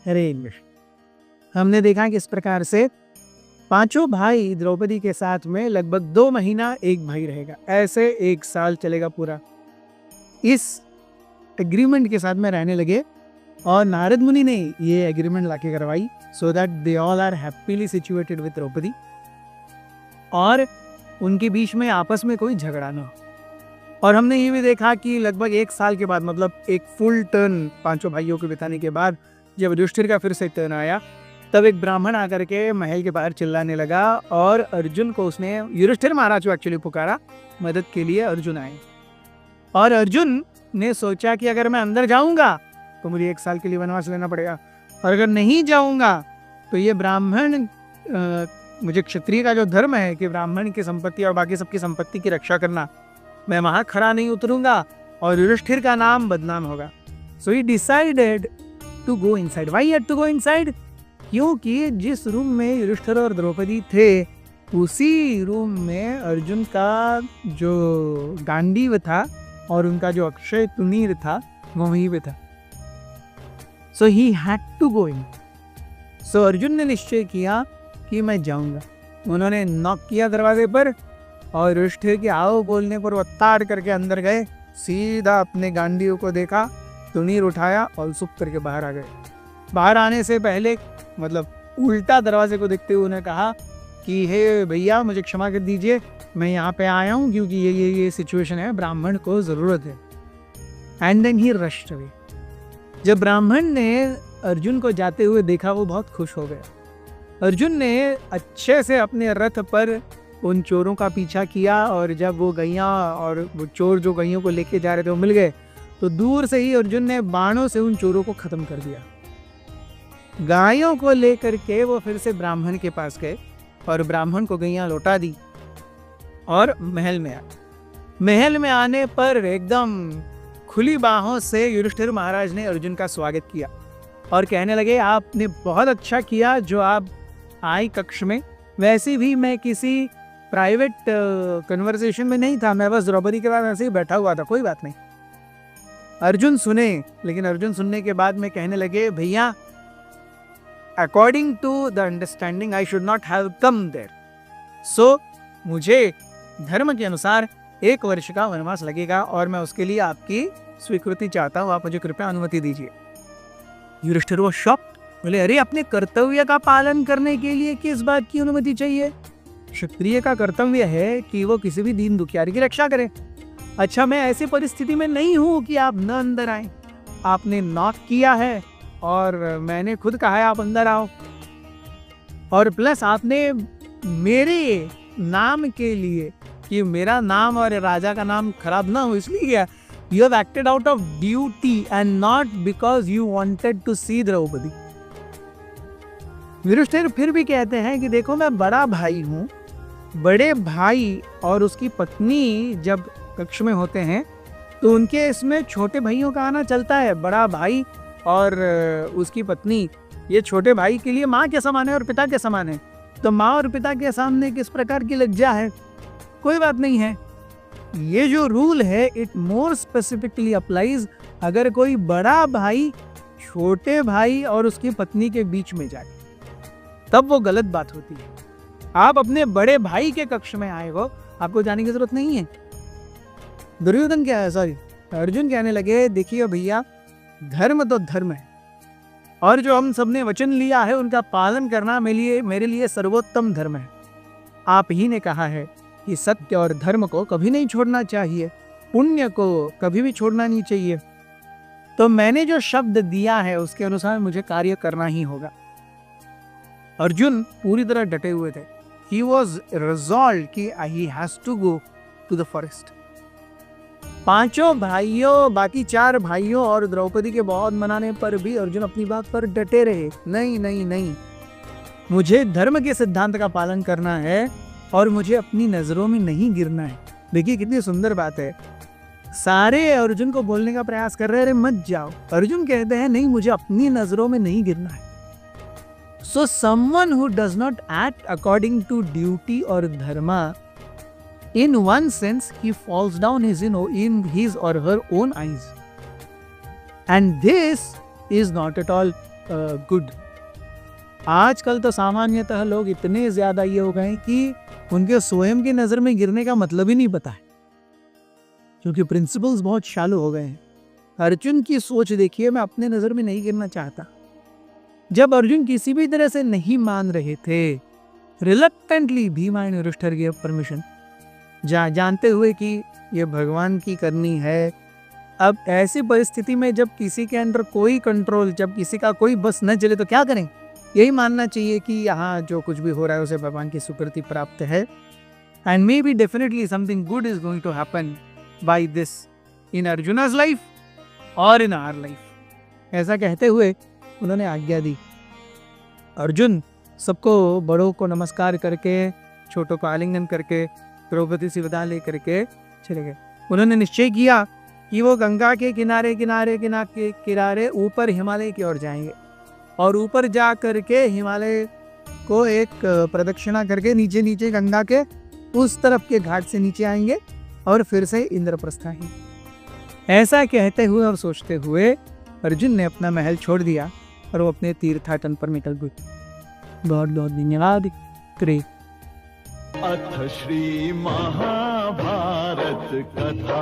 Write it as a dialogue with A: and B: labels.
A: हरे कृष्ण। हमने देखा कि इस प्रकार से पांचों भाई द्रौपदी के साथ में लगभग 2 महीना एक भाई रहेगा, ऐसे 1 साल चलेगा पूरा। इस एग्रीमेंट के साथ में रहने लगे और नारद मुनि ने ये एग्रीमेंट लाके करवाई so that they all are happily situated with Draupadi, और उनके बीच में आपस में कोई झगड़ा ना हो। और हमने ये भी देखा कि लगभग 1 साल के बाद, मतलब एक फुल टर्न पांचों भाइयों के बिताने के बाद, जब युधिष्ठिर का फिर से टर्न आया, तब एक ब्राह्मण आकर के महल के बाहर चिल्लाने लगा और अर्जुन को उसने, युधिष्ठिर महाराज को एक्चुअली पुकारा मदद के लिए। अर्जुन आए और अर्जुन ने सोचा कि अगर मैं अंदर जाऊंगा तो मुझे 1 साल के लिए वनवास लेना पड़ेगा, और अगर नहीं जाऊंगा तो ये ब्राह्मण, मुझे क्षत्रिय का जो धर्म है कि ब्राह्मण की संपत्ति और बाकी सबकी संपत्ति की रक्षा करना, मैं वहां खड़ा नहीं उतरूंगा और युधिष्ठिर का नाम बदनाम होगा। So he decided to go inside. Why he had to go inside? क्योंकि जिस रूम में युधिष्ठिर और द्रौपदी थे, उसी रूम में अर्जुन का जो गांडीव था और उनका जो अक्षय तुनीर था वो वहीं पे था। सो ही हैड टू गो इन। सो अर्जुन ने निश्चय किया कि मैं जाऊंगा। उन्होंने नॉक किया दरवाजे पर और युधिष्ठिर के आओ बोलने पर वो ताड़ करके अंदर गए, सीधा अपने गांडीव को देखा, तुनीर उठाया और सुप करके बाहर आ गए। बाहर आने से पहले, मतलब उल्टा दरवाजे को देखते हुए उन्हें कहा कि हे भैया मुझे क्षमा कर दीजिए, मैं यहाँ पे आया हूँ क्योंकि ये सिचुएशन है, ब्राह्मण को ज़रूरत है। And then he rushed away. जब ब्राह्मण ने अर्जुन को जाते हुए देखा, वो बहुत खुश हो गया। अर्जुन ने अच्छे से अपने रथ पर उन चोरों का पीछा किया, और जब वो गैया और वो चोर जो गैयों को लेके जा रहे थे वो मिल गए, तो दूर से ही अर्जुन ने बाणों से उन चोरों को खत्म कर दिया। गायों को लेकर के वो फिर से ब्राह्मण के पास गए और ब्राह्मण को गैया लौटा दी और महल में आए। महल में आने पर एकदम खुली बाहों से युधिष्ठिर महाराज ने अर्जुन का स्वागत किया और कहने लगे, आपने बहुत अच्छा किया जो आप आई कक्ष में। वैसे भी मैं किसी प्राइवेट कन्वर्सेशन में नहीं था, मैं बस द्रौपदी के पास ऐसे ही बैठा हुआ था, कोई बात नहीं। अर्जुन सुने, लेकिन अर्जुन सुनने के बाद में कहने लगे, भैया according to the understanding I should not have come there. So मुझे धर्म के अनुसार 1 वर्ष का वनवास लगेगा और मैं उसके लिए आपकी स्वीकृति चाहता हूँ, आप मुझे कृपया अनुमति दीजिए। युधिष्ठिर वो शॉक्ड, बोले, अरे अपने कर्तव्य का पालन करने के लिए किस बात की अनुमति चाहिए? क्षत्रिय का कर्तव्य है कि वो किसी भी दीन दुखियारी की रक्षा करे। अच्छा, मैं ऐसी परिस्थिति में नहीं हूँ कि आप न अंदर आए, आपने नॉक किया है और मैंने खुद कहा है आप अंदर आओ, और प्लस आपने मेरे नाम के लिए, कि मेरा नाम और राजा का नाम खराब ना हो इसलिए किया। You have acted out of duty and not because you wanted to see Draupadi. Yudhishthir फिर भी कहते हैं कि देखो मैं बड़ा भाई हूँ, बड़े भाई और उसकी पत्नी जब कक्ष में होते हैं तो उनके इसमें छोटे भाइयों का आना चलता है। बड़ा भाई और उसकी पत्नी ये छोटे भाई के लिए माँ के समान है और पिता के समान है, तो माँ और पिता के सामने किस प्रकार की लज्जा है, कोई बात नहीं है। ये जो रूल है इट मोर स्पेसिफिकली अप्लाइज अगर कोई बड़ा भाई छोटे भाई और उसकी पत्नी के बीच में जाए, तब वो गलत बात होती है। आप अपने बड़े भाई के कक्ष में आए हो, आपको जाने की जरूरत नहीं है। दुर्योधन क्या है, सॉरी अर्जुन कहने लगे, देखिए भैया धर्म तो धर्म है और जो हम सबने वचन लिया है उनका पालन करना मेरे लिए सर्वोत्तम धर्म है। आप ही ने कहा है कि सत्य और धर्म को कभी नहीं छोड़ना चाहिए, पुण्य को कभी भी छोड़ना नहीं चाहिए, तो मैंने जो शब्द दिया है उसके अनुसार मुझे कार्य करना ही होगा। अर्जुन पूरी तरह डटे हुए थे। He was resolved कि he has to go to the forest। पांचों भाइयों, बाकी 4 भाइयों और द्रौपदी के बहुत मनाने पर भी अर्जुन अपनी बात पर डटे रहे। नहीं नहीं नहीं, मुझे धर्म के सिद्धांत का पालन करना है और मुझे अपनी नजरों में नहीं गिरना है। देखिए कितनी सुंदर बात है। सारे अर्जुन को बोलने का प्रयास कर रहे हैं, मत जाओ। अर्जुन कहते हैं नहीं, मुझे अपनी नजरों में नहीं गिरना है। So someone who does not act according to duty or dharma, in one sense, he falls down in his or her own eyes. And this is not at all good. आजकल तो सामान्यतः लोग इतने ज़्यादा ये हो गए हैं कि उनके स्वयं की नज़र में गिरने का मतलब ही नहीं पता है, क्योंकि प्रिंसिपल्स बहुत शालो हो गए हैं। अर्जुन की सोच देखिए, मैं अपने नज़र में नहीं गिरना चाहता। जब अर्जुन किसी भी तरह से नहीं मान रहे थे, reluctantly Bhima and Yudhishthir give permission, जानते हुए कि ये भगवान की करनी है। अब ऐसी परिस्थिति में जब किसी के अंदर कोई कंट्रोल, जब किसी का कोई बस न चले तो क्या करें? यही मानना चाहिए कि यहाँ जो कुछ भी हो रहा है उसे भगवान की स्वीकृति प्राप्त है, and may be definitely something good is going to happen by this in Arjun's life और इन आवर लाइफ। ऐसा कहते हुए उन्होंने आज्ञा दी। अर्जुन सबको, बड़ों को नमस्कार करके, छोटों को आलिंगन करके, द्रौपदी से विदा ले करके चले गए। उन्होंने निश्चय किया कि वो गंगा के किनारे किनारे किनारे किनारे ऊपर हिमालय की ओर जाएंगे, और ऊपर जा करके हिमालय को एक प्रदक्षिणा करके नीचे नीचे गंगा के उस तरफ के घाट से नीचे आएंगे और फिर से इंद्रप्रस्थ आएंगे। ऐसा कहते हुए और सोचते हुए अर्जुन ने अपना महल छोड़ दिया और वो अपने तीर्थाटन पर निकल गए। बहुत बहुत धन्यवाद। ग्रेट।
B: अथ श्री महाभारत कथा।